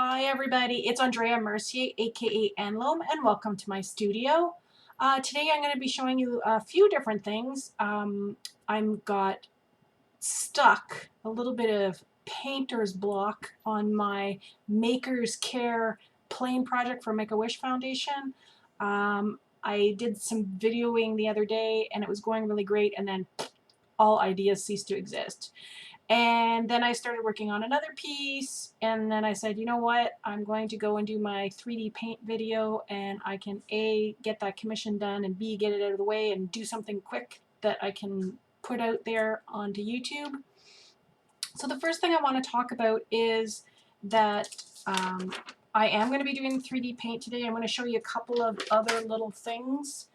Hi everybody, it's Andrea Mercier, aka Anlom, and welcome to my studio. Today I'm going to be showing you a few different things. I'm got stuck a little bit of painter's block on my Maker's Care plane project for Make-A-Wish Foundation. I did some videoing the other day and it was going really great, and then all ideas ceased to exist. And then I started working on another piece, and then I said, you know what, I'm going to go and do my 3D paint video, and I can A, get that commission done, and B, get it out of the way and do something quick that I can put out there onto YouTube. So the first thing I want to talk about is that I am going to be doing 3D paint today. I'm going to show you a couple of other little things,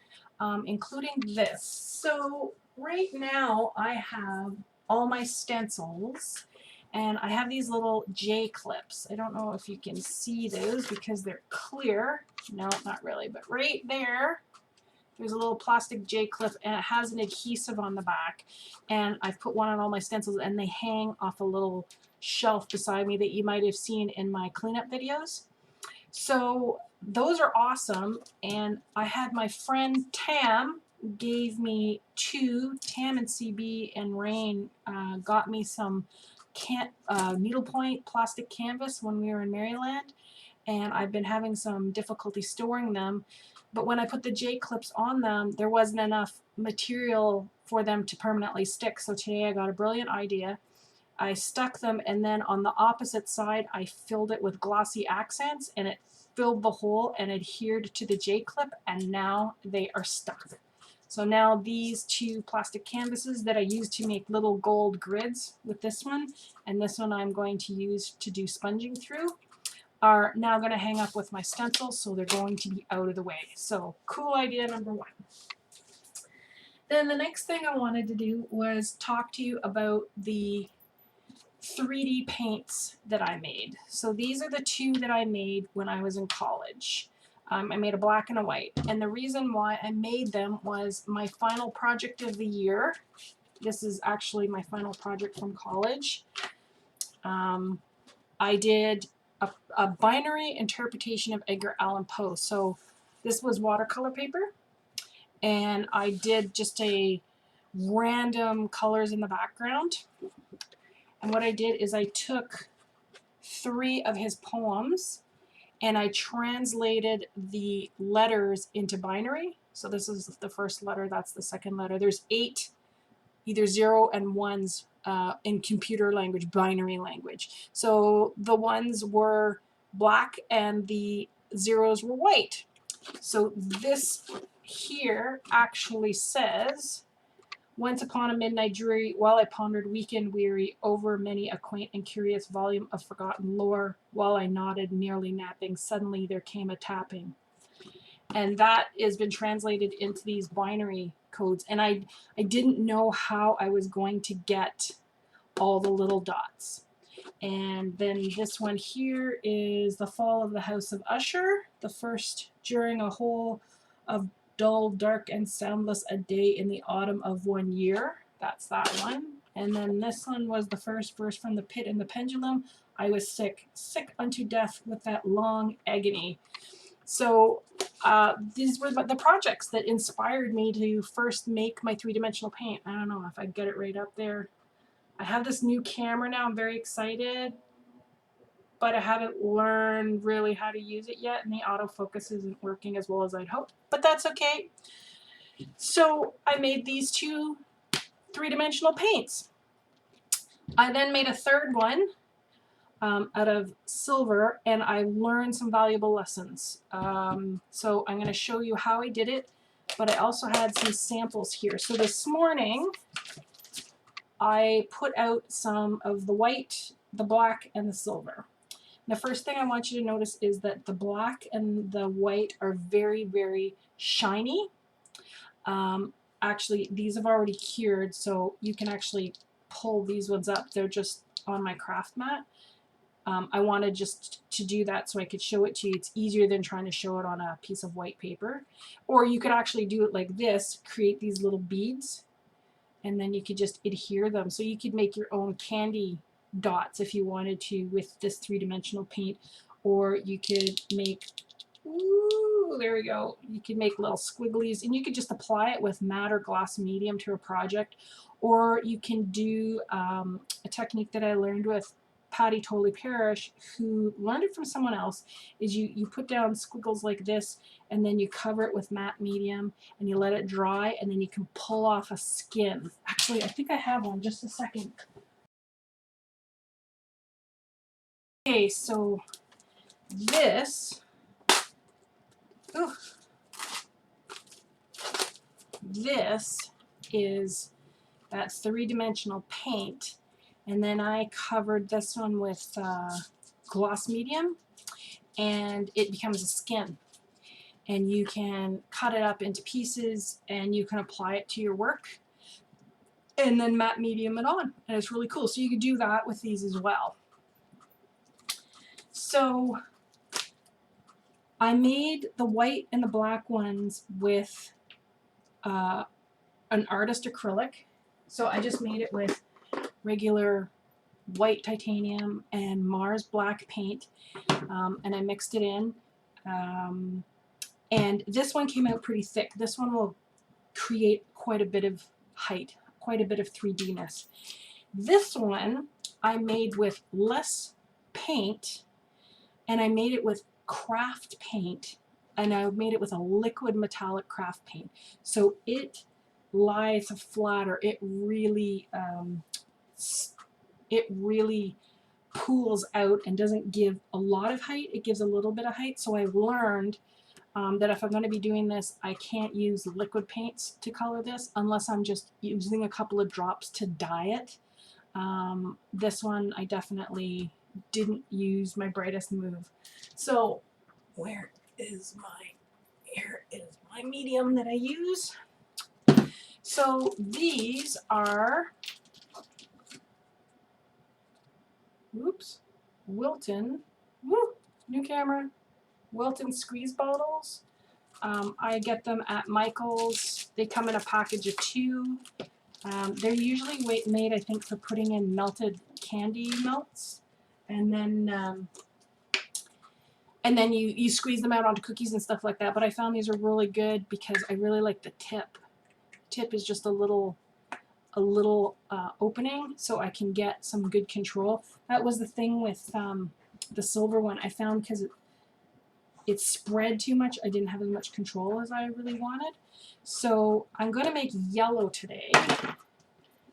including this. So right now I have all my stencils, and I have these little J clips. I don't know if you can see those because they're clear. No, not really, but right there's a little plastic J clip, and it has an adhesive on the back, and I've put one on all my stencils, and they hang off a little shelf beside me that you might have seen in my cleanup videos. So those are awesome, and I had my friend Tam gave me two. Tam and CB and Rain got me some needlepoint plastic canvas when we were in Maryland, and I've been having some difficulty storing them. But when I put the J clips on them, there wasn't enough material for them to permanently stick. So today I got a brilliant idea. I stuck them, and then on the opposite side I filled it with glossy accents, and it filled the hole and adhered to the J clip, and now they are stuck. So now these two plastic canvases that I used to make little gold grids with this one, and this one I'm going to use to do sponging through, are now going to hang up with my stencils, so they're going to be out of the way. So cool idea number one. Then the next thing I wanted to do was talk to you about the 3D paints that I made. So these are the two that I made when I was in college. I made a black and a white, and the reason why I made them was my final project of the year. This is actually my final project from college. I did a binary interpretation of Edgar Allan Poe. So this was watercolor paper, and I did just a random colors in the background. And what I did is I took 3 of his poems and I translated the letters into binary. So this is the first letter, that's the second letter. There's 8 either 0 and 1s in computer language, binary language. So the 1s were black and the 0s were white. So this here actually says, once upon a midnight dreary, while I pondered weak and weary over many a quaint and curious volume of forgotten lore, while I nodded, nearly napping, suddenly there came a tapping. And that has been translated into these binary codes. And I didn't know how I was going to get all the little dots. And then this one here is The Fall of the House of Usher, the first during a whole of dull, dark, and soundless a day in the autumn of one year. That's that one. And then this one was the first verse from The Pit and the Pendulum. I was sick, sick unto death with that long agony. So these were the projects that inspired me to first make my three-dimensional paint. I don't know if I get it right up there. I have this new camera now. I'm very excited, but I haven't learned really how to use it yet, and the autofocus isn't working as well as I'd hoped, but that's okay. So I made these 2 three-dimensional paints. I then made a third one out of silver, and I learned some valuable lessons. So I'm going to show you how I did it, but I also had some samples here. So this morning I put out some of the white, the black, and the silver. The first thing I want you to notice is that the black and the white are very, very shiny. Actually, these have already cured, so you can actually pull these ones up. They're just on my craft mat. I wanted just to do that so I could show it to you. It's easier than trying to show it on a piece of white paper. Or you could actually do it like this, create these little beads, and then you could just adhere them. So you could make your own candy dots if you wanted to with this three-dimensional paint. or you could make, ooh, there we go. You could make little squigglies, and you could just apply it with matte or gloss medium to a project, or you can do a technique that I learned with Patty Tolley Parrish, who learned it from someone else, is you put down squiggles like this, and then you cover it with matte medium, and you let it dry, and then you can pull off a skin. Actually, I think I have one. Just a second. Okay, so this, ooh, this is, that's three-dimensional paint, and then I covered this one with gloss medium, and it becomes a skin, and you can cut it up into pieces and you can apply it to your work and then matte medium it on, and it's really cool. So you can do that with these as well. So I made the white and the black ones with an artist acrylic. So I just made it with regular white titanium and Mars black paint, and I mixed it in. And this one came out pretty thick. This one will create quite a bit of height, quite a bit of 3D-ness. This one I made with less paint, and I made it with craft paint, and I made it with a liquid metallic craft paint. So it lies flatter. It really pools out and doesn't give a lot of height. It gives a little bit of height. So I've learned that if I'm going to be doing this, I can't use liquid paints to color this unless I'm just using a couple of drops to dye it. This one I definitely didn't use my brightest move. So here is my medium that I use. So these are, oops, Wilton, woo, new camera, Wilton squeeze bottles. I get them at Michael's. They come in a package of 2. They're usually made, I think, for putting in melted candy melts, and then you squeeze them out onto cookies and stuff like that. But I found these are really good because I really like the tip. Tip is just a little opening, so I can get some good control. That was the thing with the silver one. I found because it spread too much, I didn't have as much control as I really wanted. So I'm going to make yellow today.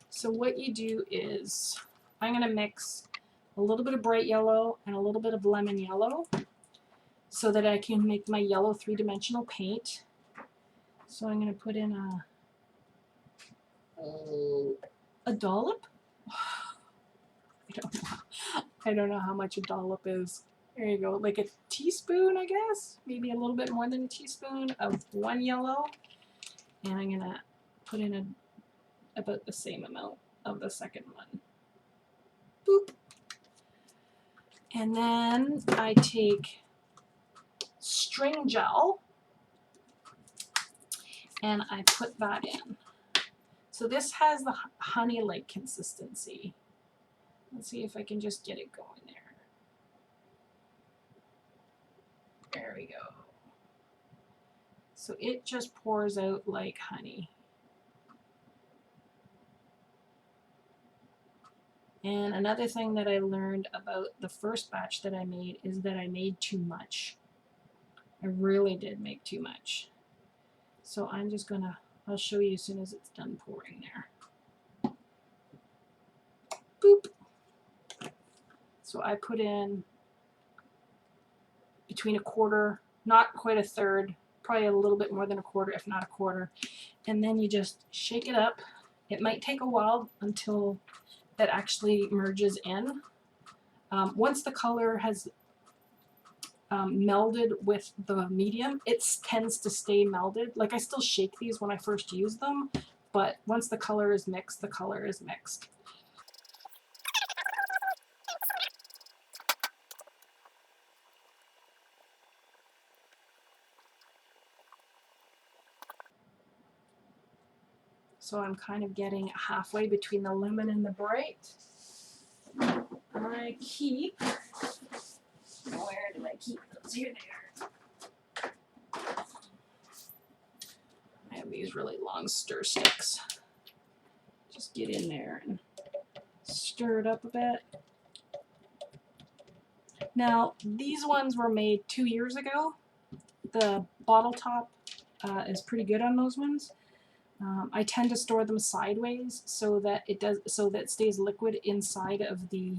So what you do is I'm going to mix a little bit of bright yellow and a little bit of lemon yellow so that I can make my yellow 3-dimensional paint. So I'm going to put in a dollop. I don't know how much a dollop is. There you go, like a teaspoon, I guess, maybe a little bit more than a teaspoon of one yellow, and I'm gonna put in about the same amount of the second one. Boop. And then I take string gel and I put that in. So this has the honey-like consistency. Let's see if I can just get it going there. There we go. So it just pours out like honey. And another thing that I learned about the first batch that I made is that I made too much. I really did make too much. So I'm just gonna, I'll show you as soon as it's done pouring there. Boop. So I put in between a quarter, not quite a third, probably a little bit more than a quarter, if not a quarter. And then you just shake it up. It might take a while until that actually merges in. Once the color has melded with the medium, it tends to stay melded. Like I still shake these when I first use them, but once the color is mixed, the color is mixed. So I'm kind of getting halfway between the lemon and the bright. I keep Where did I keep those? Here they are. I have these really long stir sticks. Just get in there and stir it up a bit. Now, these ones were made 2 years ago. The bottle top is pretty good on those ones. I tend to store them sideways so that it stays liquid inside of the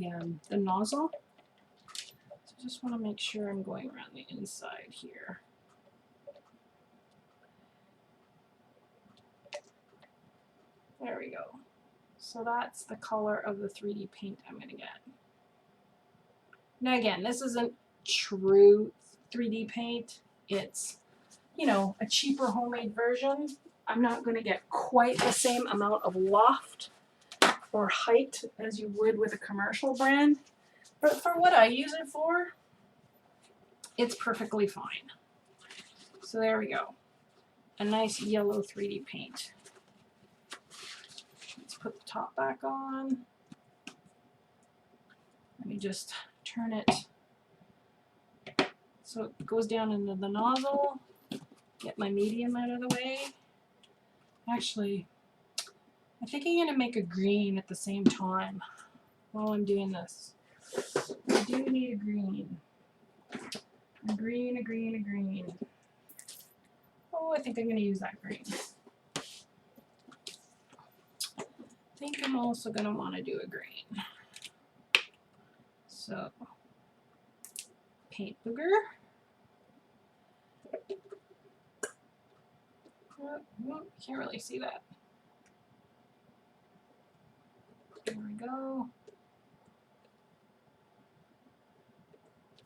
nozzle. So just want to make sure I'm going around the inside here. There we go. So that's the color of the 3D paint I'm going to get. Now again, this isn't true 3D paint. It's, you know, a cheaper homemade version. I'm not going to get quite the same amount of loft or height as you would with a commercial brand. But for what I use it for, it's perfectly fine. So there we go. A nice yellow 3D paint. Let's put the top back on. Let me just turn it so it goes down into the nozzle. Get my medium out of the way. Actually, I think I'm going to make a green at the same time while I'm doing this. I do need a green. A green, a green, a green. Oh, I think I'm going to use that green. I think I'm also going to want to do a green. So, paint booger. Oh, can't really see that. There we go.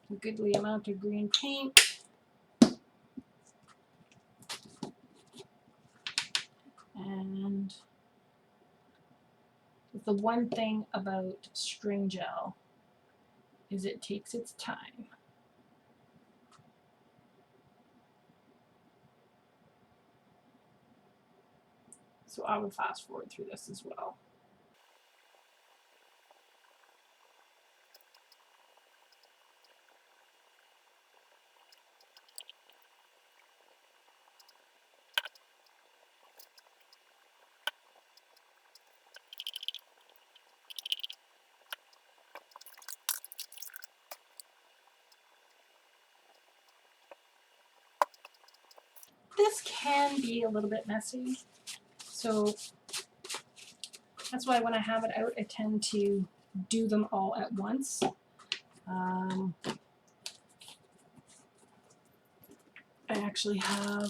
A goodly amount of green paint. And the one thing about string gel is it takes its time. So I will fast forward through this as well. This can be a little bit messy, so that's why when I have it out, I tend to do them all at once. I actually have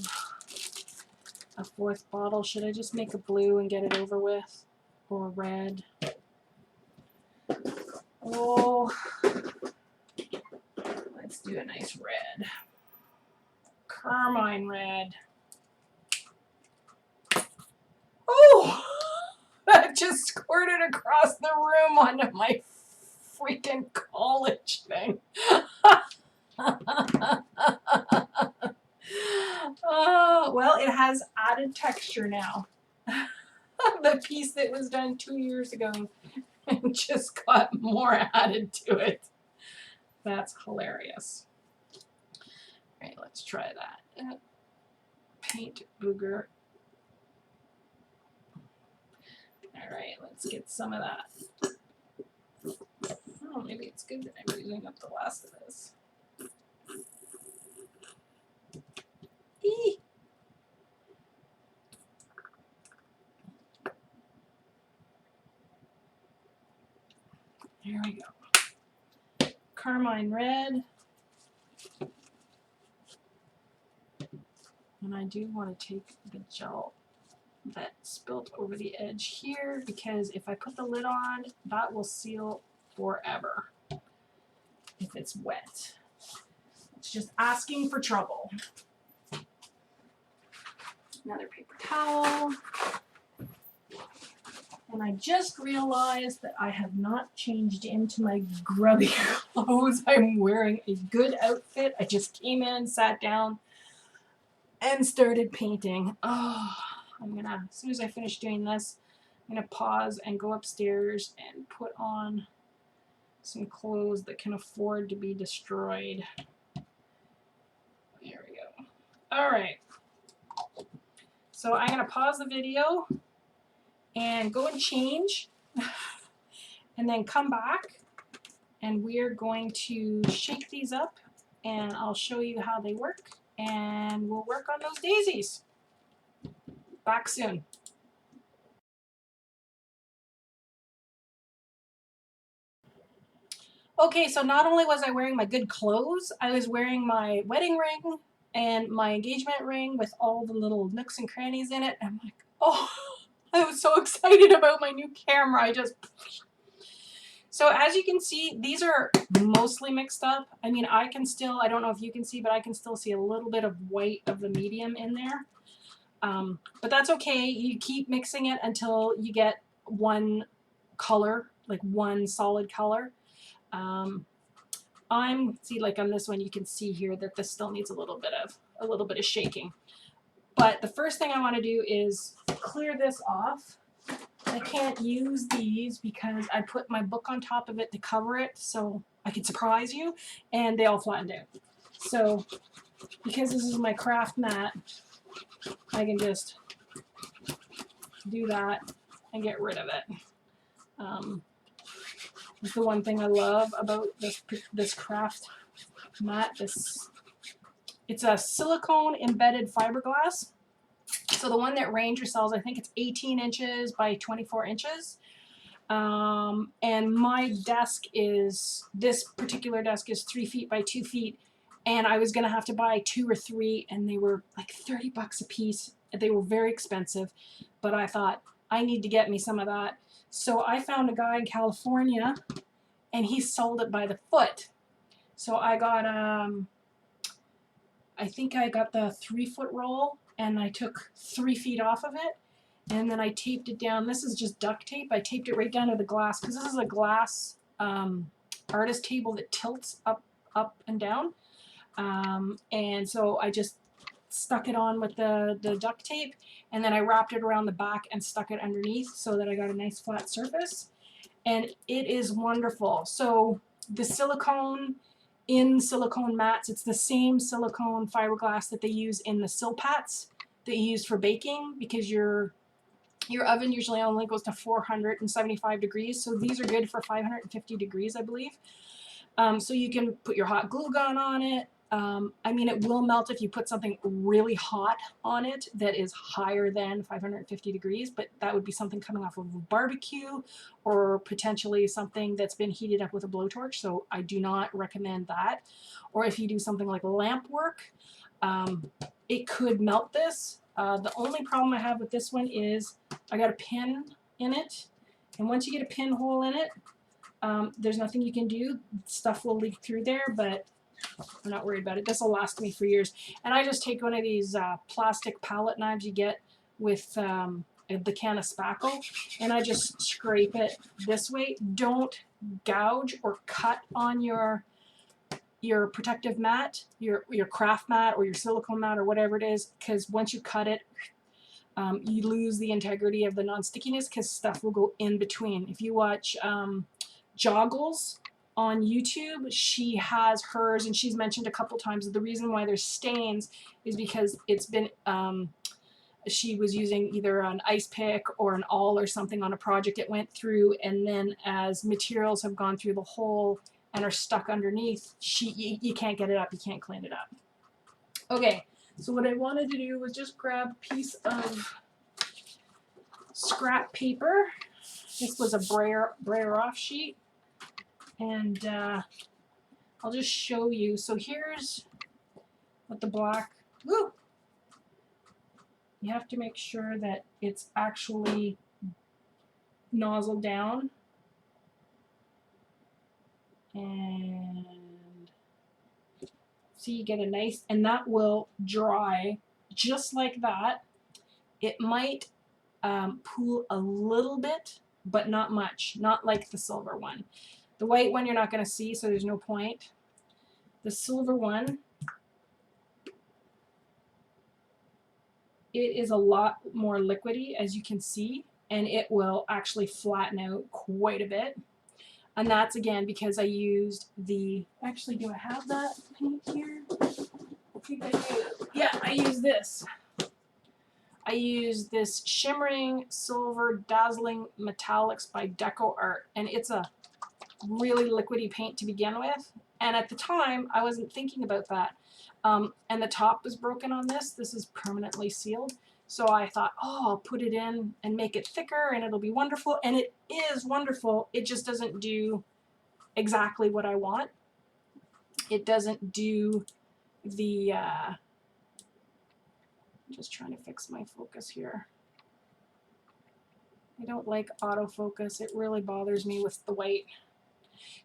a fourth bottle. Should I just make a blue and get it over with? Or red? Oh, let's do a nice red. Carmine red. Oh, that just squirted across the room onto my freaking college thing. Oh, well, it has added texture now. The piece that was done 2 years ago just got more added to it. That's hilarious. All right, let's try that. Paint booger. All right, let's get some of that. Oh, maybe it's good that I'm using up the last of this. Eee. There we go. Carmine red. And I do want to take the gel that spilt over the edge here, because if I put the lid on, that will seal forever if it's wet. It's just asking for trouble. Another paper towel. And I just realized that I have not changed into my grubby clothes. I'm wearing a good outfit. I just came in, sat down, and started painting. Oh, as soon as I finish doing this, I'm gonna pause and go upstairs and put on some clothes that can afford to be destroyed. There we go. All right. So I'm going to pause the video and go and change and then come back, and we're going to shake these up and I'll show you how they work, and we'll work on those daisies. Back soon. Okay, so not only was I wearing my good clothes, I was wearing my wedding ring and my engagement ring with all the little nooks and crannies in it. I'm like, oh, I was so excited about my new camera. So as you can see, these are mostly mixed up. I mean, I don't know if you can see, but I can still see a little bit of white of the medium in there. But that's okay. You keep mixing it until you get one color, like one solid color. See, like on this one, you can see here that this still needs a little bit of shaking. But the first thing I want to do is clear this off. I can't use these because I put my book on top of it to cover it so I can surprise you, and they all flattened out. So because this is my craft mat, I can just do that and get rid of it. That's the one thing I love about this craft mat. It's a silicone embedded fiberglass. So the one that Ranger sells, I think it's 18 inches by 24 inches. And my desk this particular desk is 3 feet by 2 feet. And I was going to have to buy 2 or 3, and they were like 30 bucks a piece. They were very expensive, but I thought I need to get me some of that. So I found a guy in California, and he sold it by the foot. So I got, I think I got the 3-foot roll, and I took 3 feet off of it, and then I taped it down. This is just duct tape. I taped it right down to the glass, because this is a glass artist table that tilts up and down. And so I just stuck it on with the duct tape, and then I wrapped it around the back and stuck it underneath so that I got a nice flat surface. And it is wonderful. So the silicone mats, it's the same silicone fiberglass that they use in the silpats that you use for baking, because your oven usually only goes to 475 degrees. So these are good for 550 degrees, I believe. So you can put your hot glue gun on it. I mean, it will melt if you put something really hot on it that is higher than 550 degrees, but that would be something coming off of a barbecue or potentially something that's been heated up with a blowtorch, so I do not recommend that. Or if you do something like lamp work, it could melt this. The only problem I have with this one is I got a pin in it, and once you get a pinhole in it, there's nothing you can do. Stuff will leak through there, but I'm not worried about it. This will last me for years. And I just take one of these plastic palette knives you get with the can of spackle, and I just scrape it this way. Don't gouge or cut on your protective mat, your craft mat or your silicone mat or whatever it is, because once you cut it, you lose the integrity of the non-stickiness, because stuff will go in between. If you watch Joggles on YouTube, she has hers, and she's mentioned a couple times that the reason why there's stains is because it's been she was using either an ice pick or an awl or something on a project it went through, and then as materials have gone through the hole and are stuck underneath, you can't get it up, you can't clean it up. Okay, so what I wanted to do was just grab a piece of scrap paper. This was a brayer off sheet. And I'll just show you. So here's what the black, woo! You have to make sure that it's actually nozzled down. And see, you get a nice, and that will dry just like that. It might pool a little bit, but not much, not like the silver one. The white one you're not going to see, so there's no point. The silver one, it is a lot more liquidy, as you can see, and it will actually flatten out quite a bit. And that's again because I used the, actually, do I have that paint here? I think I do. Yeah, I use this. I use this Shimmering Silver Dazzling Metallics by Deco Art, and it's a really liquidy paint to begin with. And at the time, I wasn't thinking about that. And the top was broken on this. This is permanently sealed. So I thought, oh, I'll put it in and make it thicker and it'll be wonderful. And it is wonderful. It just doesn't do exactly what I want. It doesn't do the, I'm just trying to fix my focus here. I don't like autofocus. It really bothers me with the white.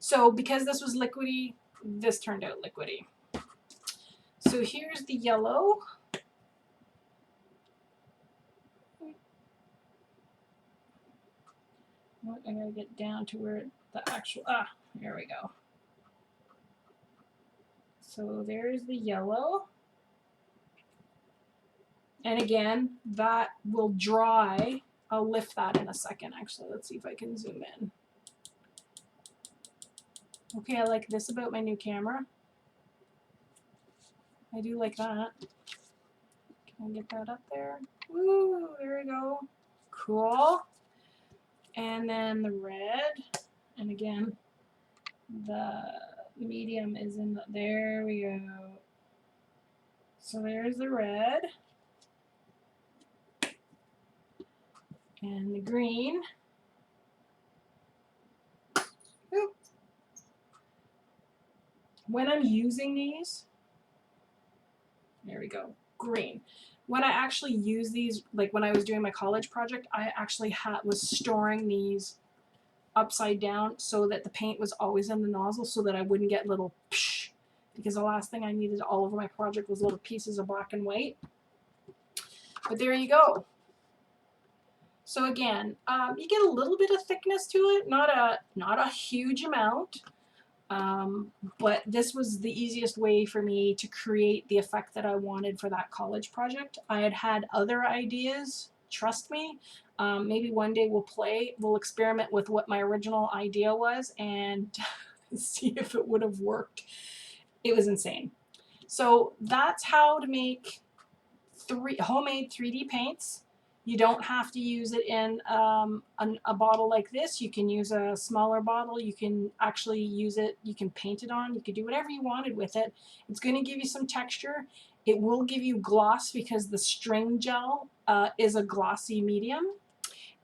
So because this was liquidy, this turned out liquidy. So here's the yellow. I gotta get down to where the actual, there we go. So there's the yellow. And again, that will dry. I'll lift that in a second, actually. Let's see if I can zoom in. Okay, I like this about my new camera. I do like that. Can I get that up there? Woo, there we go. Cool. And then the red. And again, the medium is in the, there we go. So there's the red. And the green. Oop. When I'm using these, there we go, green. When I actually use these, like when I was doing my college project, I actually was storing these upside down so that the paint was always in the nozzle so that I wouldn't get little psh, because the last thing I needed all over my project was little pieces of black and white. But there you go. So again, you get a little bit of thickness to it, not a huge amount, but this was the easiest way for me to create the effect that I wanted for that college project. I had had other ideas, trust me. Maybe one day we'll experiment with what my original idea was and see if it would have worked. It was insane. So that's how to make homemade 3D paints. You don't have to use it in a bottle like this. You can use a smaller bottle. You can actually use it, you can paint it on, you can do whatever you wanted with it. It's going to give you some texture. It will give you gloss because the string gel is a glossy medium,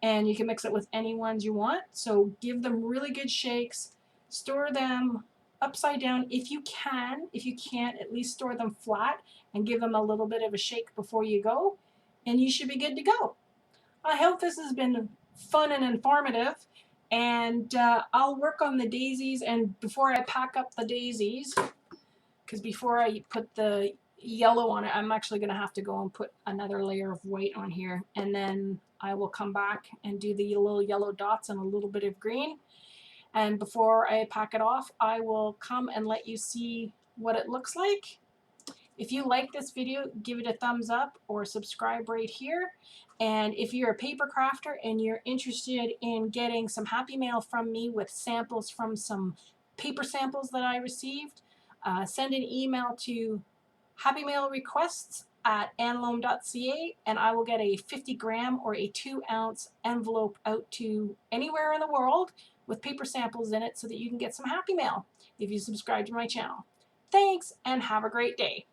and you can mix it with any ones you want. So give them really good shakes. Store them upside down if you can. If you can't, at least store them flat and give them a little bit of a shake before you go, and you should be good to go. I hope this has been fun and informative, and I'll work on the daisies, and before I pack up the daisies, because before I put the yellow on it, I'm actually going to have to go and put another layer of white on here, and then I will come back and do the little yellow dots and a little bit of green. And before I pack it off, I will come and let you see what it looks like. If you like this video, give it a thumbs up or subscribe right here. And if you're a paper crafter and you're interested in getting some happy mail from me with samples from some paper samples that I received, send an email to happymailrequests@anloam.ca, and I will get a 50-gram or a 2-ounce envelope out to anywhere in the world with paper samples in it so that you can get some happy mail if you subscribe to my channel. Thanks, and have a great day.